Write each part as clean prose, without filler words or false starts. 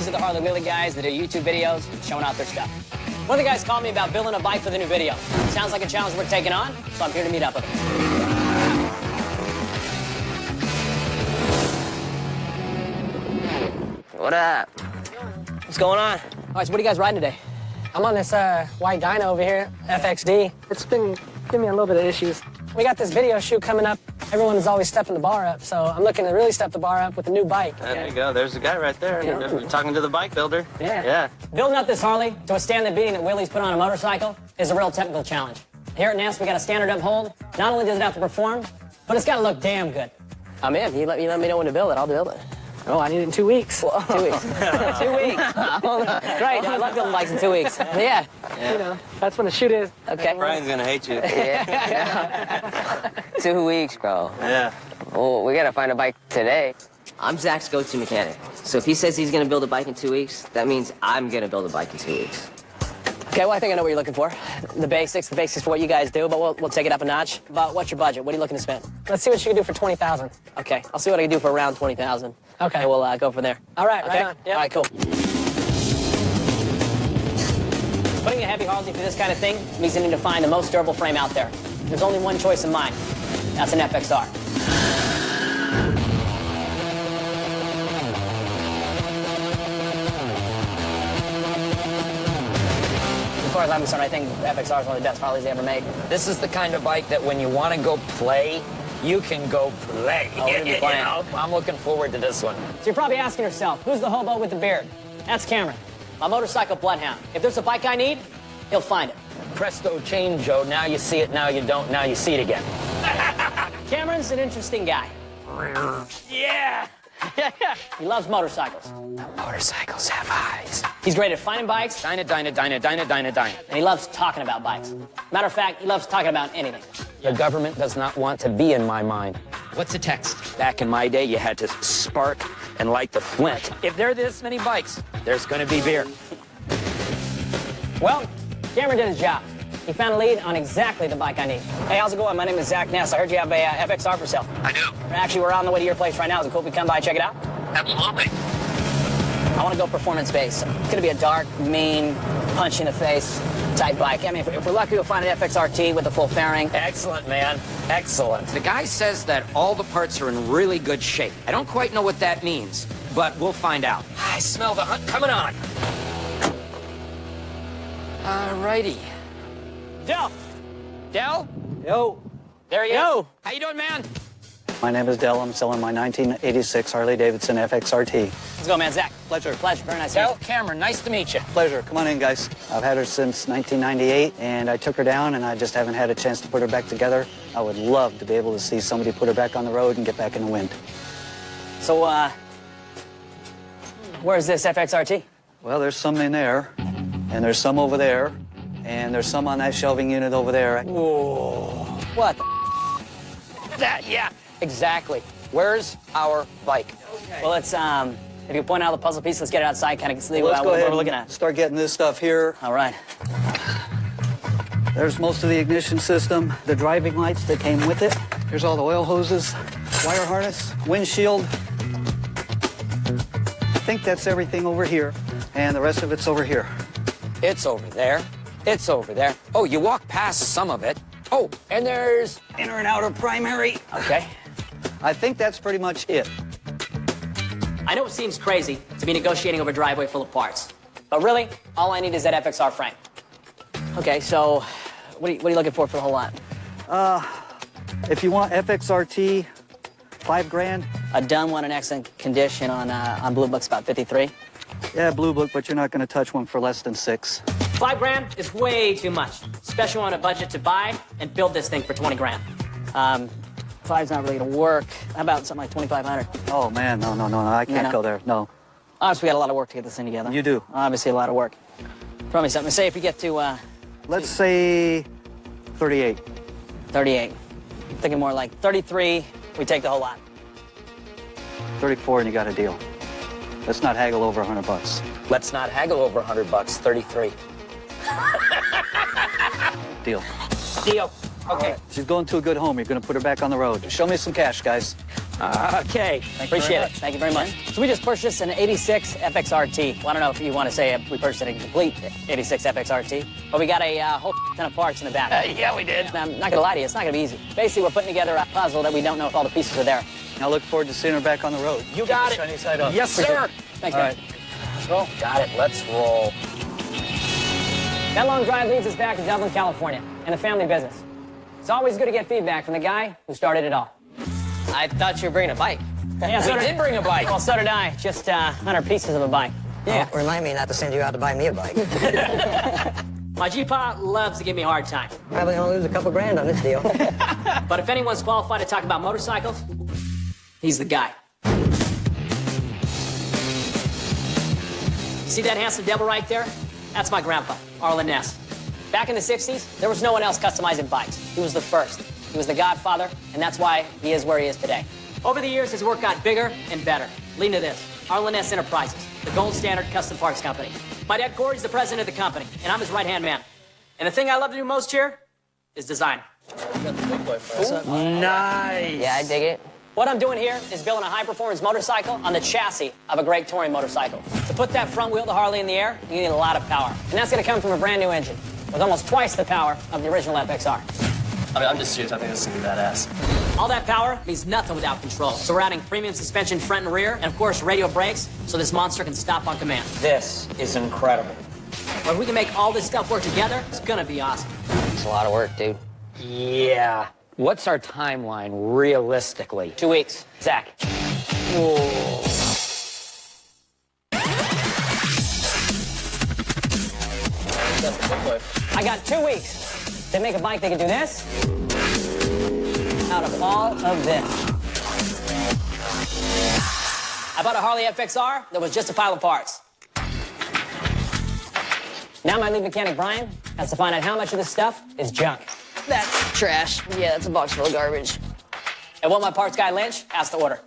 These are the Harley Wheelie guys that do YouTube videos showing off their stuff. One of the guys called me about building a bike for the new video. Sounds like a challenge we're taking on, so I'm here to meet up with him. What up? What's going on? All right, so what are you guys riding today? I'm on this white dyno over here, FXD. It's been giving me a little bit of issues. We got this video shoot coming up. Everyone's always stepping the bar up, so I'm looking to really step the bar up with a new bike. There you go. There's the guy right there. Yeah. You're talking to the bike builder. Yeah. Building up this Harley to withstand the beating that Wheelies put on a motorcycle is a real technical challenge. Here at NAS, we got a standard uphold. Not only does it have to perform, but it's got to look damn good. I'm in. You let me know when to build it. I'll build it. Oh, I need it in 2 weeks. 2 weeks. 2 weeks. Great. I love building bikes in 2 weeks. Yeah. You know, that's when the shoot is. Okay. Brian's gonna hate you. Yeah. 2 weeks, bro. Yeah. Well, we gotta find a bike today. I'm Zach's go-to mechanic. So if he says he's gonna build a bike in 2 weeks, that means I'm gonna build a bike in 2 weeks. Okay, well, I think I know what you're looking for. The basics for what you guys do, but we'll take it up a notch. But what's your budget? What are you looking to spend? Let's see what you can do for 20,000. Okay, I'll see what I can do for around 20,000. Okay. And we'll go from there. All right, Okay? right on. Yep. All right, cool. Putting a heavy Harley through this kind of thing means you need to find the most durable frame out there. There's only one choice in mind. That's an FXR. As far as I'm concerned, I think the FXR is one of the best Harleys they ever made. This is the kind of bike that when you want to go play, you can go play. Oh, we're gonna be You playing. know, I'm looking forward to this one. So you're probably asking yourself, who's the hobo with the beard? That's Cameron, my motorcycle bloodhound. If there's a bike I need, he'll find it. Presto change, Joe. Now you see it, now you don't, now you see it again. Cameron's an interesting guy. Yeah! He loves motorcycles. Motorcycles have eyes. He's great at finding bikes, Dyna, dyna, dyna, dyna, dyna, dyna. and he loves talking about bikes. Matter of fact, he loves talking about anything. The government does not want to be in my mind. What's the text? Back in my day, you had to spark and light the flint. If there are this many bikes, there's going to be beer. Well, Cameron did his job. He found a lead on exactly the bike I need. Hey, how's it going? My name is Zach Ness. I heard you have a FXR for sale. I do. Actually, we're on the way to your place right now. Is it cool if we come by and check it out? Absolutely. I want to go performance-based. It's going to be a dark, mean, punch-in-the-face type bike. I mean, if we're lucky, we'll find an FXRT with a full fairing. Excellent, man. Excellent. The guy says that all the parts are in really good shape. I don't quite know what that means, but we'll find out. I smell the hunt coming on. All righty. Del! Del? Yo. There he Yo. is. How you doing, man? My name is Dell. I'm selling my 1986 Harley-Davidson FXRT. Let's go, man. Zach. Pleasure. Pleasure. Very nice to meet Del you. Cameron, nice to meet you. Pleasure. Come on in, guys. I've had her since 1998, and I took her down, and I just haven't had a chance to put her back together. I would love to be able to see somebody put her back on the road and get back in the wind. So, where's this FXRT? Well, there's some in there, and there's some over there, and there's some on that shelving unit over there. What? Yeah, exactly. Where's our bike? Well, let's, if you point out the puzzle piece, let's get it outside, kind of see Let's go what ahead we're looking and at. start getting this stuff here. All right. There's most of the ignition system, the driving lights that came with it. Here's all the oil hoses, wire harness, windshield. I think that's everything over here, and the rest of it's over here. It's over there. It's over there. Oh, you walk past some of it. Oh, and there's Inner and outer primary. Okay. I think that's pretty much it. I know it seems crazy to be negotiating over a driveway full of parts, but really, all I need is that FXR frame. Okay, so what are you looking for the whole lot? If you want FXRT, $5 grand. A done one in excellent condition on Blue Book's about 53. Yeah, Blue Book, but you're not going to touch one for less than 6. 5 grand is way too much, especially on a budget to buy and build this thing for 20 grand. 5's not really gonna work. How about something like 2,500? Oh man, no, I can't No. go there. No. Honestly, we got a lot of work to get this thing together. You do. Obviously, a lot of work. Throw me something. Say if you get to Let's say 38. 38. Thinking more like 33. We take the whole lot. 34 and you got a deal. Let's not haggle over $100. let's not haggle over $100. 33. Deal. Deal. Okay. She's going to a good home. You're going to put her back on the road. Show me some cash, guys. Okay. Appreciate it. Thank you very much. So we just purchased an 86 FXRT. Well, I don't know if you want to say we purchased a complete 86 FXRT, but we got a whole ton of parts in the back. Yeah, we did. I'm not going to lie to you, it's not going to be easy. Basically, we're putting together a puzzle that we don't know if all the pieces are there. I look forward to seeing her back on the road. You got Keep the it. shiny side up. Yes, sir. Thanks, All man. right. Let's roll. Got it. Let's roll. That long drive leads us back to Dublin, California, and the family business. It's always good to get feedback from the guy who started it all. I thought you were bringing a bike. Yeah, so We did bring a bike. Well, so did I. Just 100 pieces of a bike. Yeah. Well, remind me not to send you out to buy me a bike. My G-Pa loves to give me a hard time. Probably gonna lose a couple grand on this deal. But if anyone's qualified to talk about motorcycles, he's the guy. See that handsome devil right there? That's my grandpa, Arlen Ness. Back in the 60s, there was no one else customizing bikes. He was the first. He was the godfather, and that's why he is where he is today. Over the years, his work got bigger and better, leading to this, Arlen Ness Enterprises, the gold standard custom parts company. My dad, Corey's the president of the company, and I'm his right-hand man. And the thing I love to do most here is design. Nice. Yeah, I dig it. What I'm doing here is building a high-performance motorcycle on the chassis of a great touring motorcycle. To put that front wheel of the Harley in the air, you need a lot of power. And that's going to come from a brand new engine with almost twice the power of the original FXR. I mean, I'm just serious. I think this is gonna be badass. All that power means nothing without control. So we're adding premium suspension front and rear, and of course radio brakes, so this monster can stop on command. This is incredible. But if we can make all this stuff work together, it's gonna be awesome. It's a lot of work, dude. Yeah. What's our timeline realistically? 2 weeks. Zach. I got 2 weeks to make a bike that can do this out of all of this. I bought a Harley FXR that was just a pile of parts. Now my lead mechanic, Brian, has to find out how much of this stuff is junk. That's trash. Yeah, that's a box full of garbage. And what my parts guy, Lynch, has to order.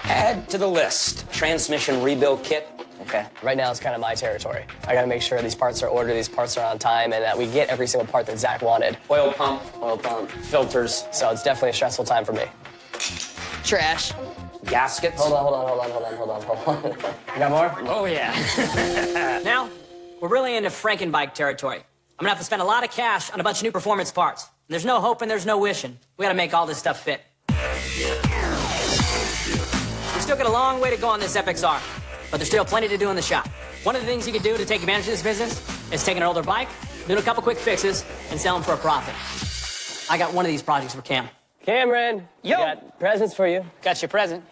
Add to the list. Transmission rebuild kit. Okay. Right now, it's kind of my territory. I gotta make sure these parts are ordered, these parts are on time, and that we get every single part that Zach wanted. Oil pump. Oil pump. Filters. So it's definitely a stressful time for me. Trash. Gaskets. Hold on. You got more? Oh, yeah. Now, we're really into Frankenbike territory. I'm gonna have to spend a lot of cash on a bunch of new performance parts. And there's no hoping, there's no wishing. We gotta make all this stuff fit. We've still got a long way to go on this FXR, but there's still plenty to do in the shop. One of the things you can do to take advantage of this business is taking an older bike, doing a couple quick fixes, and selling for a profit. I got one of these projects for Cam. Cameron, Yo. got presents for you. Got your present.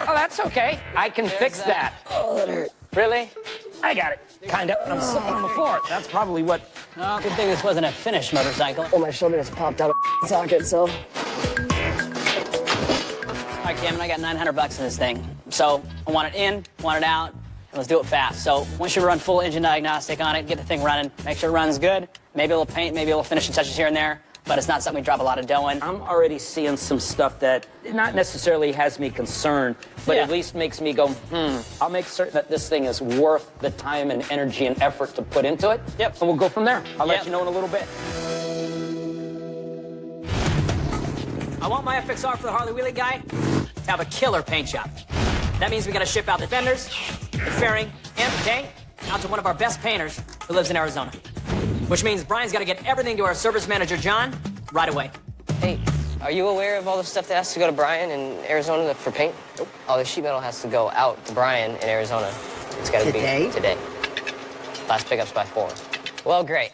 Oh, that's okay. I can fix that. Oh, that hurt. Really? I got it. Kind of. I'm slipping on the floor. That's probably what... Oh, good thing this wasn't a finished motorcycle. Oh, my shoulder just popped out of the socket, so. All right, Cameron, I got 900 bucks in this thing. So I want it in, want it out, and let's do it fast. So once you run full engine diagnostic on it, get the thing running, make sure it runs good. Maybe a little paint, maybe a little finishing touches here and there, but it's not something we drop a lot of dough in. I'm already seeing some stuff that not necessarily has me concerned, but Yeah. at least makes me go, I'll make certain that this thing is worth the time and energy and effort to put into it. Yep. And we'll go from there. I'll Yep. let you know in a little bit. I want my FXR for the Harley Wheelie guy to have a killer paint job. That means we gotta ship out the fenders, the fairing, and the paint out to one of our best painters who lives in Arizona. Which means Brian's gotta get everything to our service manager, John, right away. Hey, are you aware of all the stuff that has to go to Brian in Arizona for paint? Nope. All the sheet metal has to go out to Brian in Arizona. It's gotta Today? be today. Last pickup's by 4. Well, great.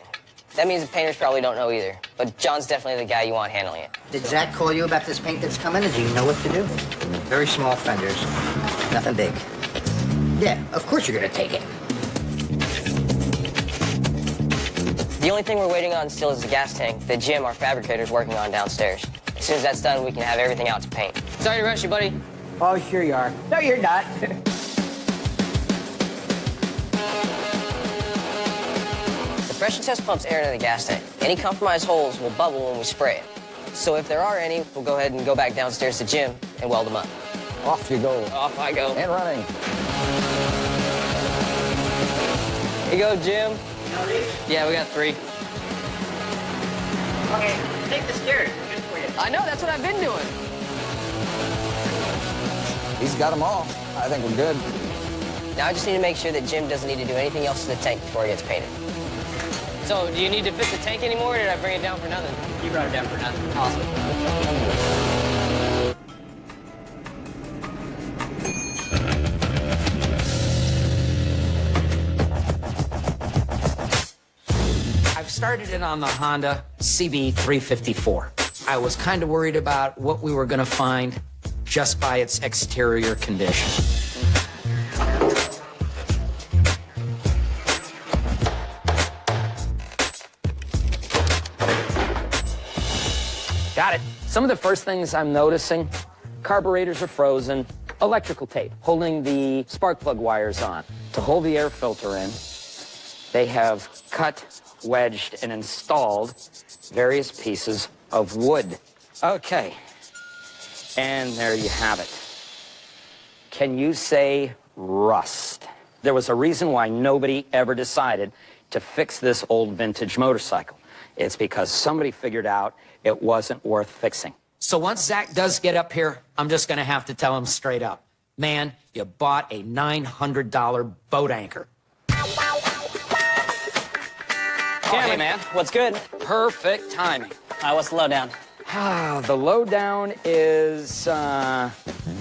That means the painters probably don't know either. But John's definitely the guy you want handling it. Did Zach call you about this paint that's coming? Or do you know what to do? Very small fenders. Nothing big. Yeah, of course you're gonna take it. The only thing we're waiting on still is the gas tank that Jim, our fabricator's working on downstairs. As soon as that's done, we can have everything out to paint. Sorry to rush you, buddy. Oh, sure you are. No, you're not. The pressure test pumps air into the gas tank. Any compromised holes will bubble when we spray it. So if there are any, we'll go ahead and go back downstairs to Jim and weld them up. Off you go. Off I go. And running. Here you go, Jim. Yeah, we got 3. Okay, take the stairs. Good for you. I know, that's what I've been doing. He's got them all. I think we're good. Now I just need to make sure that Jim doesn't need to do anything else to the tank before it gets painted. So, do you need to fix the tank anymore, or did I bring it down for nothing? You brought it down for nothing. Awesome. I've started it on the Honda CB354. I was kind of worried about what we were going to find just by its exterior condition. Got it. Some of the first things I'm noticing, carburetors are frozen, electrical tape holding the spark plug wires on. To hold the air filter in, they have cut, wedged, and installed various pieces of wood. Okay, and there you have it. Can you say rust? There was a reason why nobody ever decided to fix this old vintage motorcycle. It's because somebody figured out it wasn't worth fixing. So once Zach does get up here, I'm just gonna have to tell him straight up, man, you bought a $900 boat anchor. Hey, man. What's good? Perfect timing. What's the lowdown? The lowdown is,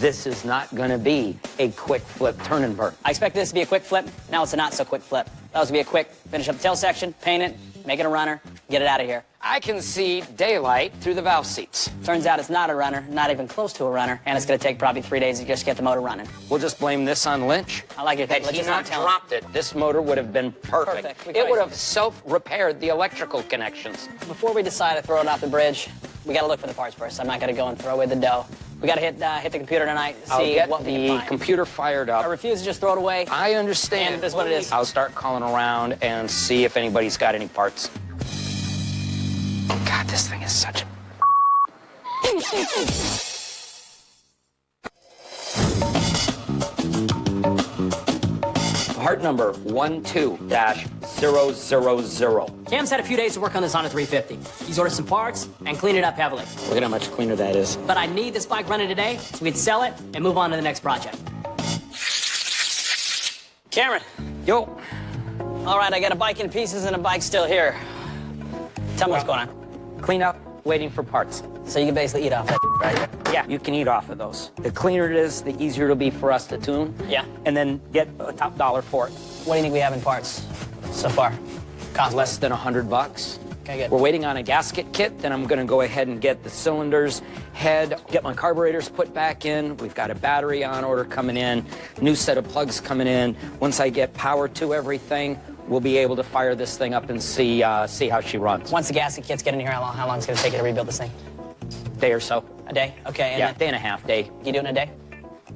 this is not gonna be a quick flip turn and burn. I expected this to be a quick flip. Now it's a not so quick flip. That was gonna be a quick finish up the tail section, paint it, make it a runner, get it out of here. I can see daylight through the valve seats. Turns out it's not a runner, not even close to a runner, and it's gonna take probably 3 days to just get the motor running. We'll just blame this on Lynch. I like your Had take. he not dropped it, this motor would have been perfect. Perfect. It would have self-repaired the electrical connections. Before we decide to throw it off the bridge, we gotta look for the parts first. I'm not gonna go and throw away the dough. We gotta hit the computer tonight, I'll see get what we the can find. computer fired up. I refuse to just throw it away. I understand. And it is what it is. I'll start calling around and see if anybody's got any parts. God, this thing is such a... Part number 12-000. Cam's had a few days to work on this Honda 350. He's ordered some parts and cleaned it up heavily. Look at how much cleaner that is. But I need this bike running today so we can sell it and move on to the next project. Cameron. Yo. All right, I got a bike in pieces and a bike still here. Tell me what's going on. Clean up, waiting for parts. So you can basically eat off that, right? Yeah, you can eat off of those. The cleaner it is, the easier it'll be for us to tune. Yeah. And then get a top dollar for it. What do you think we have in parts so far? Cost Less than $100. Okay, good. We're waiting on a gasket kit, then I'm gonna go ahead and get the cylinders, head, get my carburetors put back in. We've got a battery on order coming in, new set of plugs coming in. Once I get power to everything, we'll be able to fire this thing up and see how she runs. Once the gasket kits get in here, how long is it gonna take you to rebuild this thing? Day or so. A day? Okay. Yeah, day and a half, day. You do it in a day?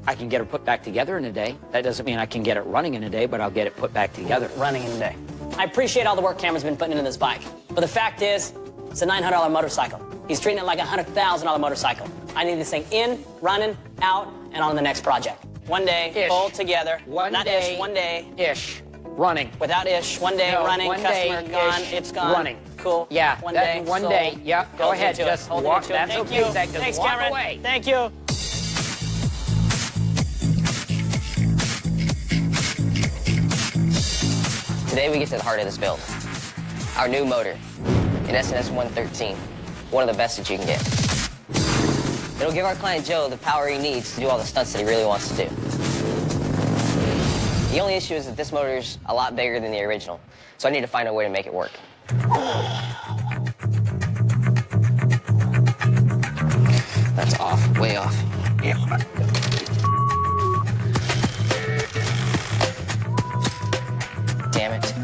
I can get it put back together in a day. That doesn't mean I can get it running in a day, but I'll get it put back together. Running in a day. I appreciate all the work Cameron's been putting into this bike, but the fact is, it's a $900 motorcycle. He's treating it like a $100,000 motorcycle. I need this thing in, running, out, and on to the next project. One day, Ish. pulled together. One Not day. ish, one day. Ish. Running. Without ish, one day No, running, one customer day, gone, ish, it's gone. running. Cool. Yeah, One that- day. one sold. day. Yeah, go Goes ahead, into it. just Hold it walk. into it. That's Thank okay, you. Zach, just Thanks, walk Cameron. away. Thank you. Today we get to the heart of this build. Our new motor, an S01E01, one of the best that you can get. It'll give our client Joe the power he needs to do all the stunts that he really wants to do. The only issue is that this motor is a lot bigger than the original, so I need to find a way to make it work. That's off, way off. Yeah. Damn it.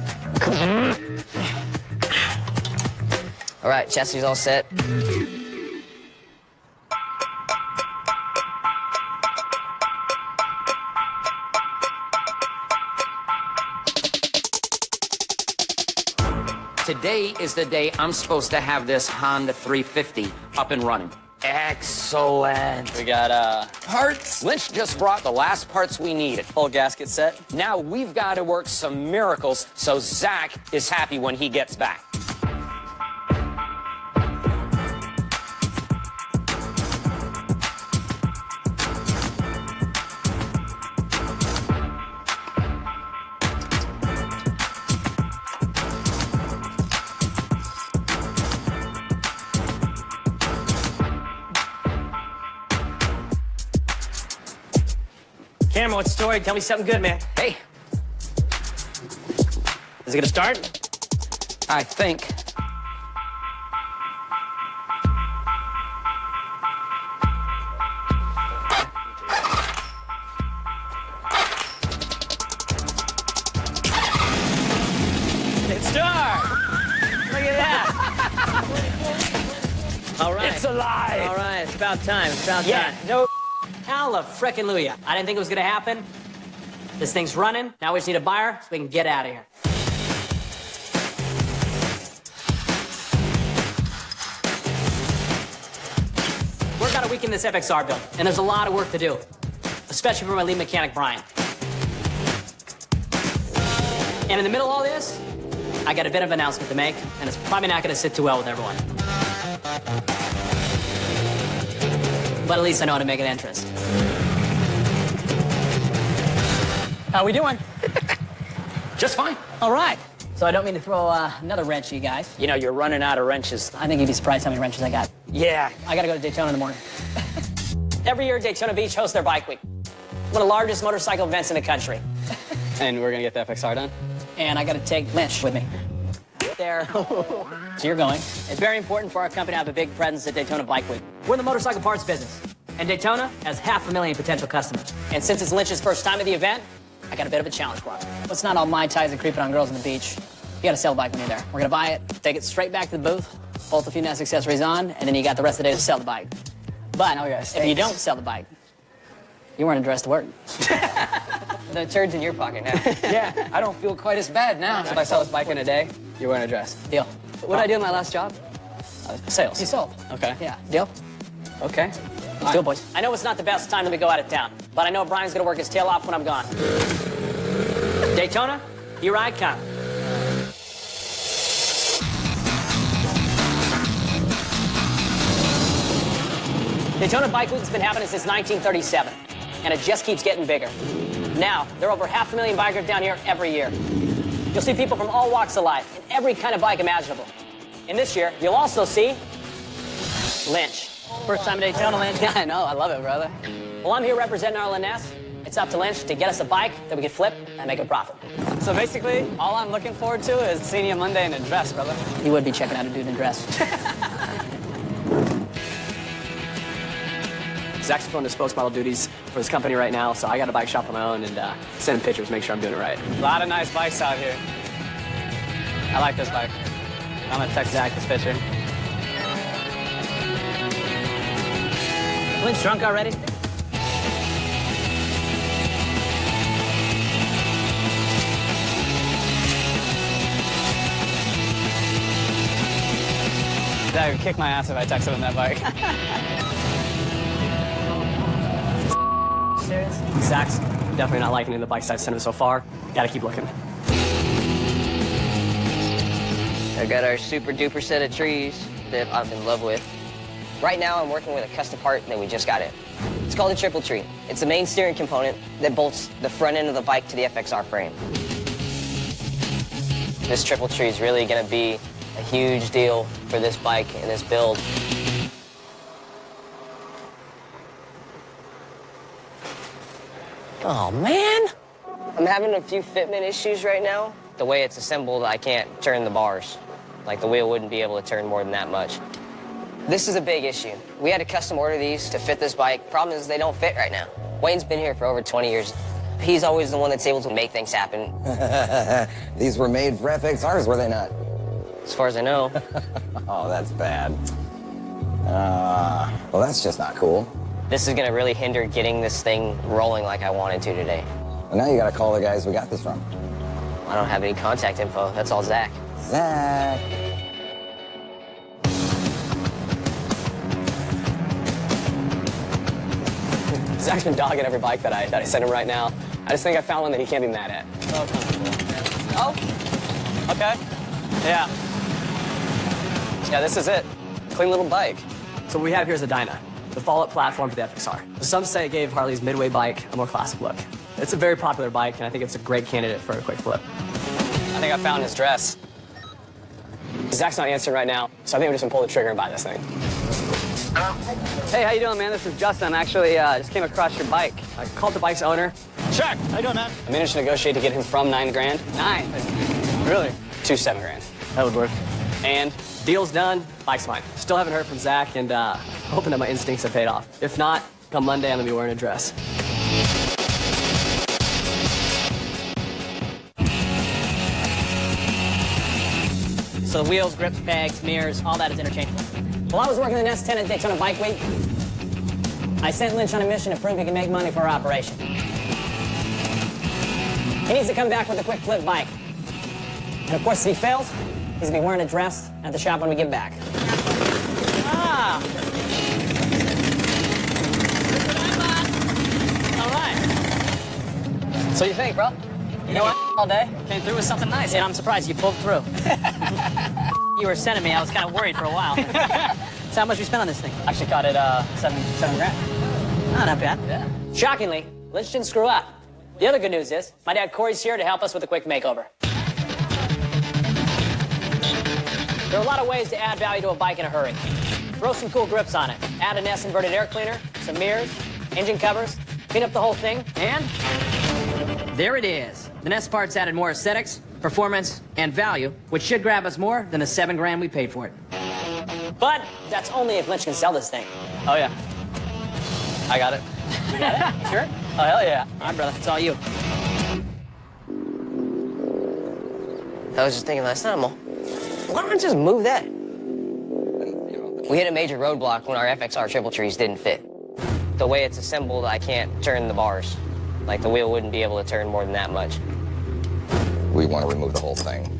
All right, chassis all set. Today is the day I'm supposed to have this Honda 350 up and running. Excellent. We got, Parts. Lynch just brought the last parts we needed. full gasket set. Now we've got to work some miracles so Zach is happy when he gets back. Cameron, what's the story? Tell me something good, man. Hey, Is it gonna start? I think. It start! Look at that! All right. It's alive. All right, it's about time. It's about Yeah, time. no. Hallelujah. I didn't think it was gonna happen. This thing's running. Now we just need a buyer so we can get out of here. We're about a week in this FXR build, and there's a lot of work to do, especially for my lead mechanic, Brian. And in the middle of all this, I got a bit of an announcement to make, and it's probably not gonna sit too well with everyone. But at least I know how to make an entrance. How we doing? Just fine. All right. So I don't mean to throw another wrench at you guys. You know, you're running out of wrenches. I think you'd be surprised how many wrenches I got. Yeah. I gotta go to Daytona in the morning. Every year, Daytona Beach hosts their Bike Week, one of the largest motorcycle events in the country. And we're gonna get the FXR done? And I gotta take Lynch with me. There. So you're going. It's very important for our company to have a big presence at Daytona Bike Week. We're in the motorcycle parts business, and Daytona has 500,000 potential customers. And since it's Lynch's first time at the event, I got a bit of a challenge for him. It's not all Mai Tais and creeping on girls on the beach. You gotta sell the bike when you're there. We're gonna buy it, take it straight back to the booth, bolt a few nice accessories on, and then you got the rest of the day to sell the bike. But if you don't sell the bike, you weren't addressed to work. The turd's in your pocket now. Yeah, I don't feel quite as bad now. If I sell this bike in a day, you weren't addressed. Deal. What did I do in my last job? Sales. You sold. Okay. Yeah. Deal? Okay. Let's do it, boys. I know it's not the best time to go out of town, but I know Brian's gonna work his tail off when I'm gone. Daytona, here I come. Daytona Bike Week's been happening since 1937, and it just keeps getting bigger. Now, there are over 500,000 bikers down here every year. You'll see people from all walks of life, and every kind of bike imaginable. And this year, you'll also see Lynch. First time at Daytona, Lynch. Yeah, I know. I love it, brother. Well, I'm here representing Arlen Ness. It's up to Lynch to get us a bike that we can flip and make a profit. So basically, all I'm looking forward to is seeing you Monday in a dress, brother. You would be checking out a dude in a dress. Zach's pulling the spokesmodel duties for his company right now, so I got a bike shop of my own and sending pictures, make sure I'm doing it right. A lot of nice bikes out here. I like this bike. I'm gonna text Zach this picture. Lynch drunk already? Zach would kick my ass if I texted him that bike. Serious? Zach's definitely not liking the bikes I've sent him so far. Gotta keep looking. I got our super duper set of trees that I'm in love with. Right now, I'm working with a custom part that we just got in. It's called a triple tree. It's the main steering component that bolts the front end of the bike to the FXR frame. This triple tree is really gonna be a huge deal for this bike and this build. Oh, man. I'm having a few fitment issues right now. The way it's assembled, I can't turn the bars. Like the wheel wouldn't be able to turn more than that much. This is a big issue. We had to custom order these to fit this bike. Problem is they don't fit right now. Wayne's been here for over 20 years. He's always the one that's able to make things happen. These were made for FXRs, were they not? As far as I know. Oh, that's bad. Well, that's just not cool. This is gonna really hinder getting this thing rolling like I wanted to today. Well, now you gotta call the guys we got this from. I don't have any contact info. That's all Zach. Zach. Zach's been dogging every bike that I sent him right now. I just think I found one that he can't be mad at. Oh, okay. Yeah. Yeah, this is it. Clean little bike. So what we have here is a Dyna, the follow-up platform to the FXR. Some say it gave Harley's midway bike a more classic look. It's a very popular bike, and I think it's a great candidate for a quick flip. I think I found his dress. Zach's not answering right now, so I think I'm just gonna pull the trigger and buy this thing. Hey, how you doing, man? This is Justin. I actually just came across your bike. I called the bike's owner. Check. How you doing, man? I managed to negotiate to get him from $9 grand. Really? To $7 grand. That would work. And deal's done, bike's mine. Still haven't heard from Zach, and hoping that my instincts have paid off. If not, come Monday, I'm gonna be wearing a dress. So the wheels, grips, pegs, mirrors, all that is interchangeable. While I was working the S10 at Daytona Bike Week, I sent Lynch on a mission to prove he can make money for our operation. He needs to come back with a quick flip bike. And of course, if he fails, he's gonna be wearing a dress at the shop when we get back. Ah! All right. So you think, bro? You know what? All day? Came through with something nice. And I'm surprised you pulled through. You were sending me, I was kind of worried for a while. So how much we spent on this thing? Actually caught it $7 grand. Oh, not bad. Yeah. Shockingly, Lynch didn't screw up. The other good news is, my dad Corey's here to help us with a quick makeover. There are a lot of ways to add value to a bike in a hurry. Throw some cool grips on it. Add an S inverted air cleaner, some mirrors, engine covers, clean up the whole thing, and there it is. The Ness parts added more aesthetics, performance, and value, which should grab us more than the $7 grand we paid for it. But that's only if Lynch can sell this thing. Oh, yeah. I got it. You got it? Sure? Oh, hell yeah. All right, brother, it's all you. I was just thinking last time, well, why don't I just move that? We hit a major roadblock when our FXR triple trees didn't fit. The way it's assembled, I can't turn the bars. Like, the wheel wouldn't be able to turn more than that much. We want to remove the whole thing.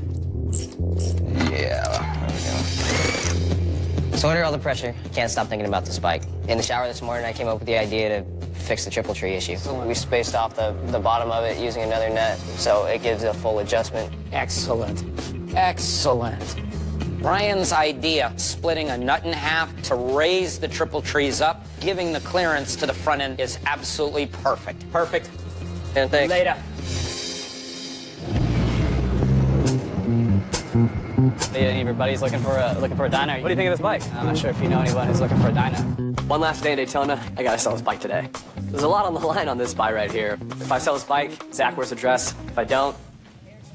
Yeah. There we go. So under all the pressure, I can't stop thinking about this bike. In the shower this morning, I came up with the idea to fix the triple tree issue. We spaced off the bottom of it using another nut, so it gives a full adjustment. Excellent. Excellent. Brian's idea, splitting a nut in half to raise the triple trees up, giving the clearance to the front end, is absolutely perfect. Perfect. And thanks. Later. Any of your buddies looking for a dyno? What do you think of this bike? I'm not sure if you know anyone who's looking for a dyno. One last day in Daytona, I gotta sell this bike today. There's a lot on the line on this bike right here. If I sell this bike, Zach wears a dress. If I don't,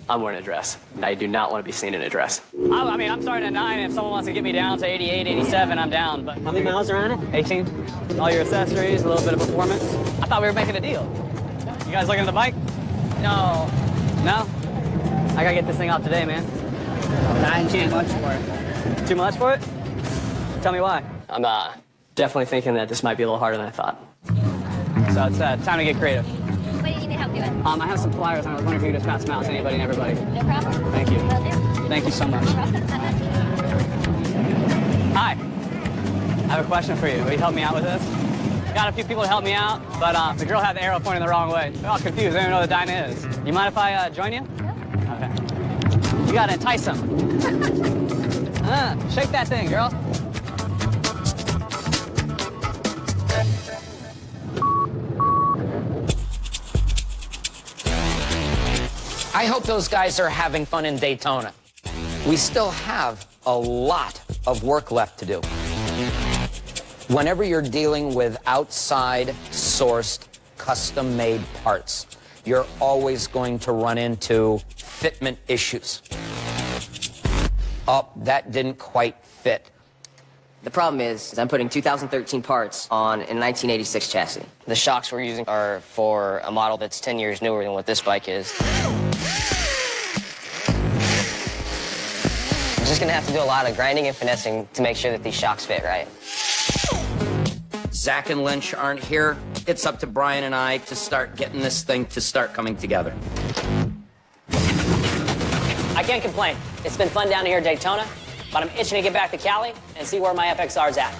I'm wearing a dress. And I do not want to be seen in a dress. I mean, I'm starting at 9. If someone wants to get me down to 88, 87, I'm down. But how many miles are on it? 18. All your accessories, a little bit of performance. I thought we were making a deal. You guys looking at the bike? No. No? I gotta get this thing out today, man. 9 too much for it. Too much for it? Tell me why. I'm definitely thinking that this might be a little harder than I thought. So it's time to get creative. What do you need me to help you with? I have some flyers, and I was wondering if you could just pass them out to anybody and everybody. No problem. Thank you. Will do. Thank you so much. No problem. Send that to you. Hi. I have a question for you. Will you help me out with this? Got a few people to help me out, but the girl had the arrow pointing the wrong way. They're all confused. They don't even know what the dyna is. You mind if I join you? Yeah. Okay. You gotta entice them. Shake that thing, girl. I hope those guys are having fun in Daytona. We still have a lot of work left to do. Whenever you're dealing with outside-sourced, custom-made parts, you're always going to run into fitment issues. Oh, that didn't quite fit. The problem is I'm putting 2013 parts on a 1986 chassis. The shocks we're using are for a model that's 10 years newer than what this bike is. I'm just gonna have to do a lot of grinding and finessing to make sure that these shocks fit right. Zach and Lynch aren't here. It's up to Brian and I to start getting this thing to start coming together. I can't complain. It's been fun down here at Daytona, but I'm itching to get back to Cali and see where my FXR's at.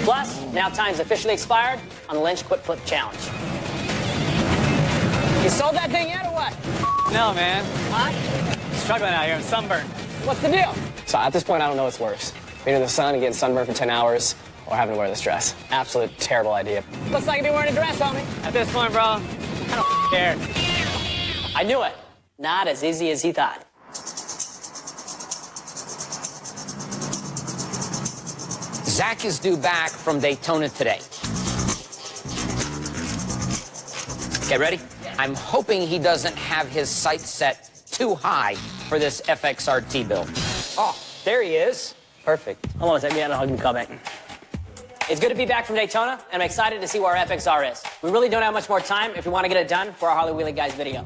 Plus, now time's officially expired on the Lynch Quit Flip Challenge. You sold that thing yet or what? No, man. Huh? Struggling out here. I'm sunburned. What's the deal? So at this point, I don't know what's worse. Being in the sun and getting sunburned for 10 hours or having to wear this dress. Absolute terrible idea. Looks like you'd be wearing a dress, homie. At this point, bro, I don't care. I knew it. Not as easy as he thought. Zach is due back from Daytona today. Get ready? I'm hoping he doesn't have his sights set too high for this FXRT build. Oh, there he is. Perfect. Hold on a second. I'll call back. It's good to be back from Daytona, and I'm excited to see where our FXR is. We really don't have much more time if we want to get it done for our Harley Wheelie Guys video.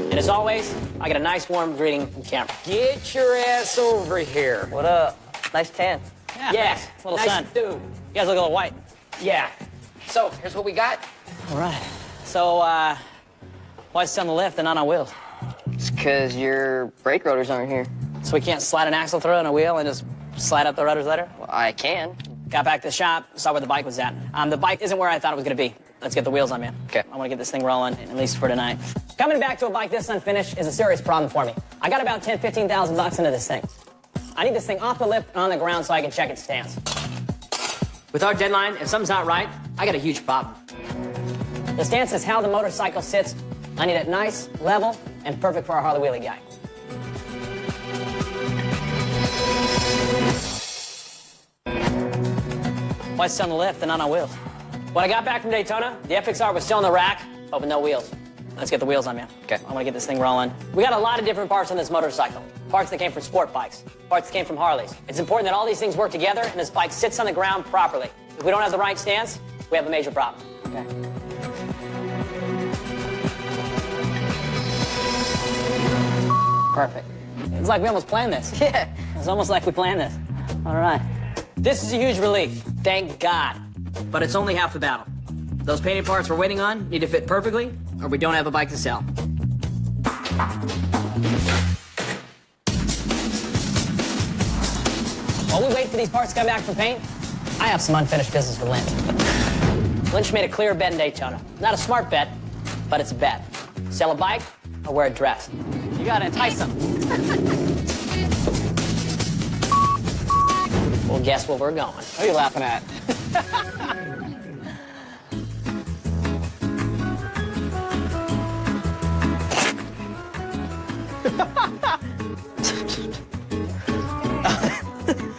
And as always, I get a nice warm greeting from Cameron. Get your ass over here. What up? Nice tan. Yeah, a little nice sun. dude. You guys look a little white. Yeah. So, here's what we got. All right. So, why is it on the lift and not on wheels? It's because your brake rotors aren't here. So we can't slide an axle through on a wheel and just slide up the rotors later? Well, I can. Got back to the shop, saw where the bike was at. The bike isn't where I thought it was gonna be. Let's get the wheels on, man. Okay. I wanna get this thing rolling, at least for tonight. Coming back to a bike this unfinished is a serious problem for me. I got about 10, 15,000 bucks into this thing. I need this thing off the lift and on the ground so I can check its stance. With our deadline, if something's not right, I got a huge problem. The stance is how the motorcycle sits. I need it nice, level, and perfect for our Harley Wheelie guy. Why is it on the lift and not on wheels? When I got back from Daytona, the FXR was still in the rack, but with no wheels. Let's get the wheels on, man. Okay. I want to get this thing rolling. We got a lot of different parts on this motorcycle. Parts that came from sport bikes, parts that came from Harleys. It's important that all these things work together and this bike sits on the ground properly. If we don't have the right stance, we have a major problem. Okay. Perfect. It's like we almost planned this. Yeah. It's almost like we planned this. All right. This is a huge relief. Thank God. But it's only half the battle. Those painted parts we're waiting on need to fit perfectly, or we don't have a bike to sell. While we wait for these parts to come back from paint, I have some unfinished business with Lynch. Lynch made a clear bet in Daytona. Not a smart bet, but it's a bet. Sell a bike or wear a dress. You gotta entice them. Well, guess where we're going. What are you laughing at?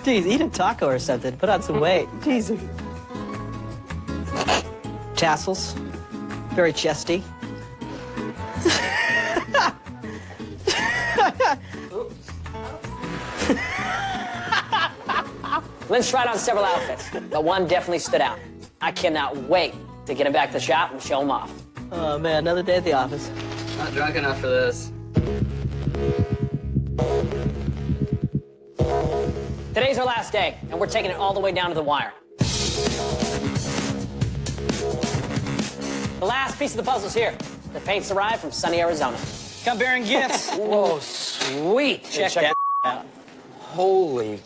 Jeez, eat a taco or something. Put on some weight. Jeez. Tassels. Very chesty. Lynch tried on several outfits, but one definitely stood out. I cannot wait to get him back to the shop and show him off. Oh, man, another day at the office. Not drunk enough for this. Today's our last day, and we're taking it all the way down to the wire. The last piece of the puzzle's here. The paint's arrived from sunny Arizona. Come bearing gifts. Whoa, sweet. Check that out. Holy,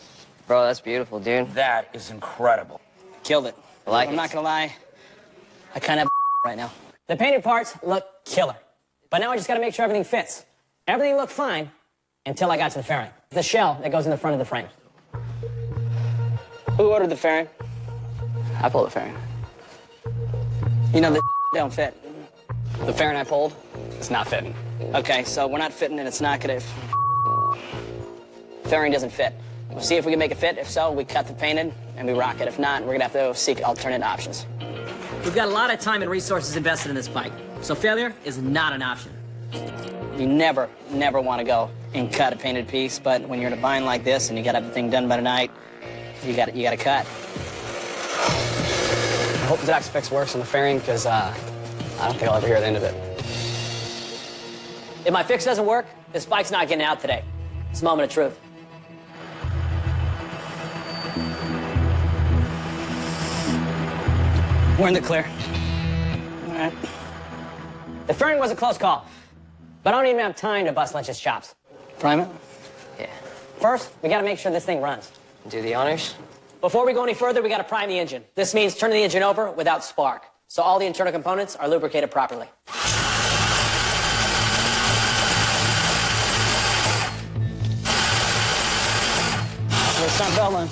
Bro, that's beautiful, dude. that is incredible. Killed it. I like I'm it. not gonna lie, I kind of right now. The painted parts look killer, but now I just gotta make sure everything fits. Everything looked fine until I got to the fairing. The shell that goes in the front of the frame. Who ordered the fairing? I pulled the fairing. You know, the don't fit. The fairing I pulled, it's not fitting. Okay, so we're not fitting and it's not gonna... Fairing doesn't fit. We'll see if we can make it fit. If so, we cut the painted and we rock it. If not, we're gonna have to seek alternate options. We've got a lot of time and resources invested in this bike, so failure is not an option. You never, never want to go and cut a painted piece, but when you're in a bind like this and you got everything done by tonight, you got to cut. I hope Zach's fix works on the fairing, because I don't think I'll ever hear the end of it. If my fix doesn't work, this bike's not getting out today. It's a moment of truth. We're in the clear. All right. The fairing was a close call, but I don't even have time to bust Lynch's chops. Prime it? Yeah. First, we gotta make sure this thing runs. Do the honors. Before we go any further, we got to prime the engine. This means turning the engine over without spark, so all the internal components are lubricated properly. It's not bubbling.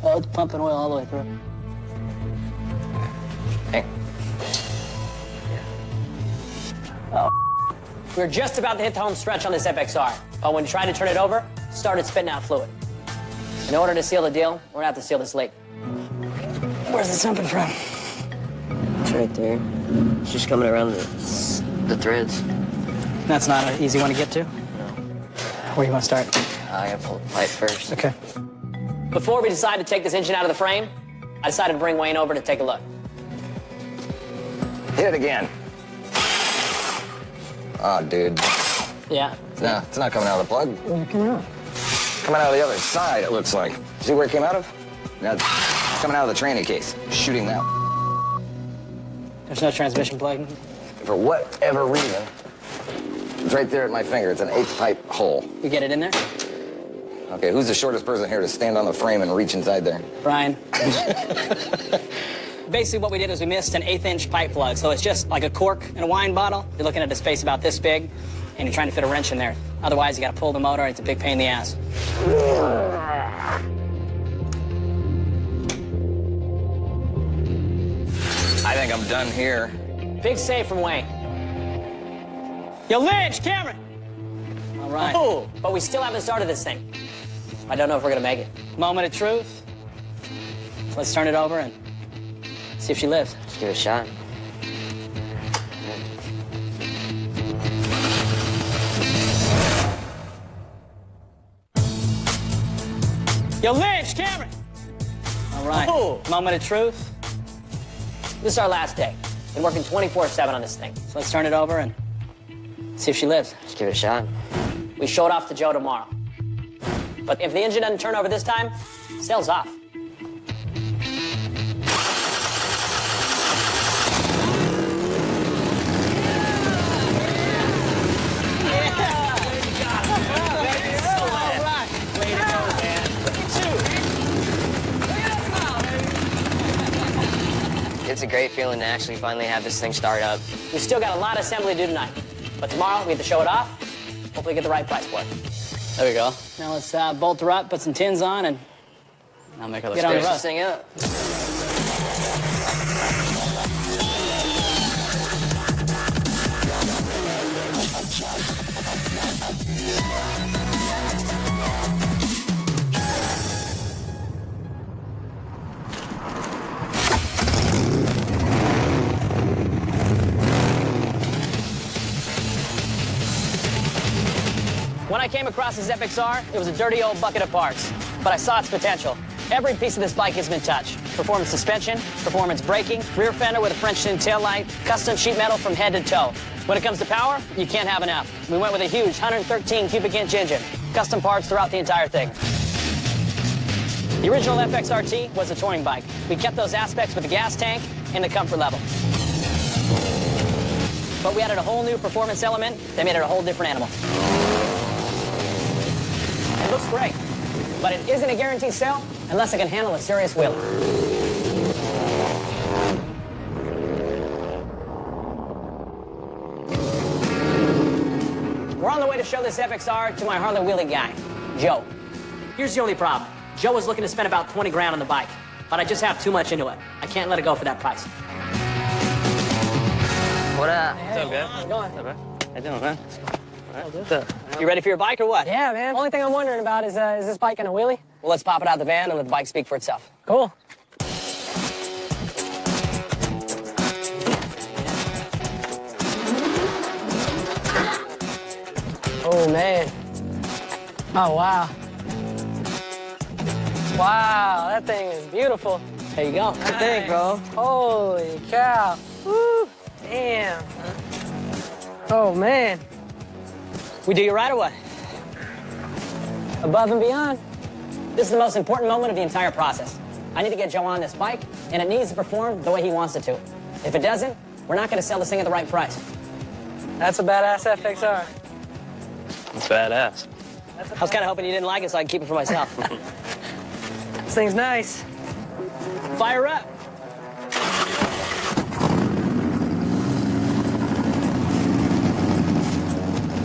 Oh, it's pumping oil all the way through. Hey. We were just about to hit the home stretch on this FXR, but when we tried to turn it over, it started spitting out fluid. In order to seal the deal, we're gonna have to seal this leak. Where's it jumping from? It's right there. It's just coming around the threads. That's not an easy one to get to. Where do you want to start? I gotta pull the pipe first. Okay. Before we decided to take this engine out of the frame, I decided to bring Wayne over to take a look. Hit it again. Oh, dude. Yeah. No, it's not coming out of the plug. Where's it coming out? Coming out of the other side, it looks like. See where it came out of? No, it's coming out of the tranny case. Shooting that. There's no transmission plug. For whatever reason, it's right there at my finger. It's an 8th pipe hole. You get it in there? Okay, who's the shortest person here to stand on the frame and reach inside there? Brian. Basically what we did is we missed an 1/8-inch pipe plug, so it's just like a cork in a wine bottle. You're looking at a space about this big, and you're trying to fit a wrench in there. Otherwise, you gotta pull the motor, and it's a big pain in the ass. I think I'm done here. Big save from Wayne. Yo, Lynch, Cameron! All right. Oh. But we still haven't started this thing. I don't know if we're gonna make it. Moment of truth. Let's turn it over and see if she lives. Let's give it a shot. Yo, Lynch, Cameron! All right. Oh. Moment of truth. This is our last day. Been working 24/7 on this thing. So let's turn it over and see if she lives. Let's give it a shot. We show it off to Joe tomorrow. But if the engine doesn't turn over this time, sail's off. It's a great feeling to actually finally have this thing start up. We still got a lot of assembly to do tonight. But tomorrow, we have to show it off. Hopefully get the right price for it. There we go. Now let's bolt her up, put some tins on, and I'll make her look Get on the great. rust thing up. When I came across this FXR, it was a dirty old bucket of parts. But I saw its potential. Every piece of this bike has been touched. Performance suspension, performance braking, rear fender with a French tin taillight, custom sheet metal from head to toe. When it comes to power, you can't have enough. We went with a huge 113 cubic inch engine. Custom parts throughout the entire thing. The original FXRT was a touring bike. We kept those aspects with the gas tank and the comfort level. But we added a whole new performance element that made it a whole different animal. It looks great, but it isn't a guaranteed sale unless it can handle a serious wheeler. We're on the way to show this FXR to my Harley wheelie guy, Joe. Here's the only problem. Joe was looking to spend about 20 grand on the bike, but I just have too much into it. I can't let it go for that price. What up? What's up, guys? How's it going? How you doing, man? You ready for your bike or what? Yeah, man. Only thing I'm wondering about is this bike gonna wheelie? Well, let's pop it out of the van and let the bike speak for itself. Cool. Oh, man. Oh, wow. Wow, that thing is beautiful. There you go. Good thing, bro. Holy cow. Woo. Damn. Oh, man. We do you right or what? Above and beyond. This is the most important moment of the entire process. I need to get Joe on this bike, and it needs to perform the way he wants it to. If it doesn't, we're not going to sell this thing at the right price. That's a badass FXR. It's badass. I was kind of hoping you didn't like it so I can keep it for myself. This thing's nice. Fire up.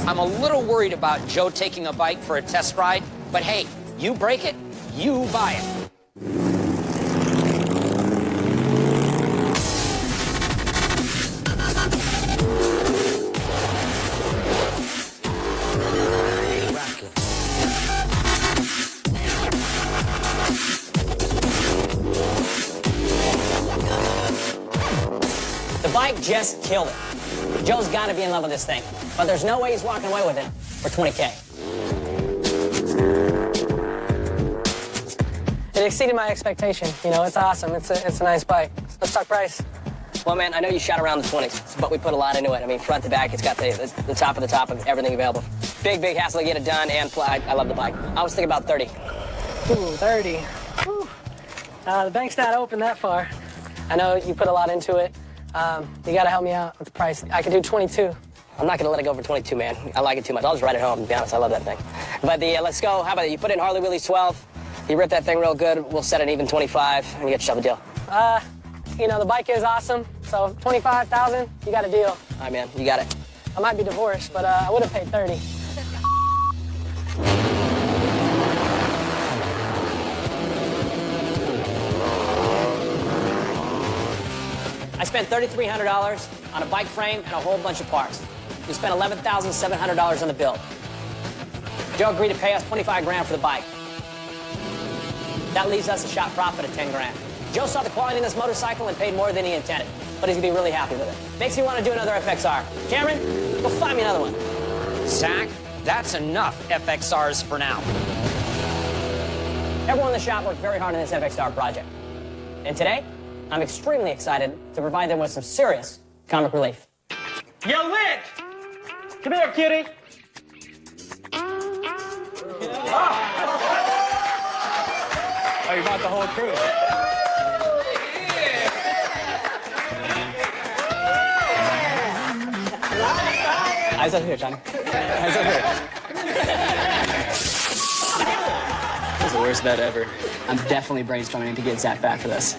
I'm a little worried about Joe taking a bike for a test ride, but hey, you break it, you buy it. The bike just killed it. Joe's got to be in love with this thing, but there's no way he's walking away with it for 20K. It exceeded my expectation. You know, it's awesome. It's a nice bike. Let's talk price. Well, man, I know you shot around the 20s, but we put a lot into it. I mean, front to back, it's got the top of everything available. Big hassle to get it done, and I love the bike. I was thinking about 30. Ooh, 30. Whew. The bank's not open that far. I know you put a lot into it. You got to help me out with the price. I could do 22. I'm not going to let it go for 22, man. I like it too much. I'll just ride it home, to be honest. I love that thing. But let's go. How about it? You put in Harley Wheelies 12. You rip that thing real good. We'll set an even 25, and you get yourself a deal. You know, the bike is awesome. So 25,000, you got a deal. All right, man. You got it. I might be divorced, but I would have paid 30. I spent $3,300 on a bike frame and a whole bunch of parts. We spent $11,700 on the build. Joe agreed to pay us 25 grand for the bike. That leaves us a shot profit of 10 grand. Joe saw the quality in this motorcycle and paid more than he intended, but he's gonna be really happy with it. Makes me want to do another FXR. Cameron, go find me another one. Zach, that's enough FXRs for now. Everyone in the shop worked very hard on this FXR project. And today, I'm extremely excited to provide them with some serious comic relief. Yo, Lynch! Come here, cutie. Oh, you brought the whole crew. Eyes up here, Johnny. Eyes up here. This is the worst bet ever. I'm definitely brainstorming to get Zach back for this.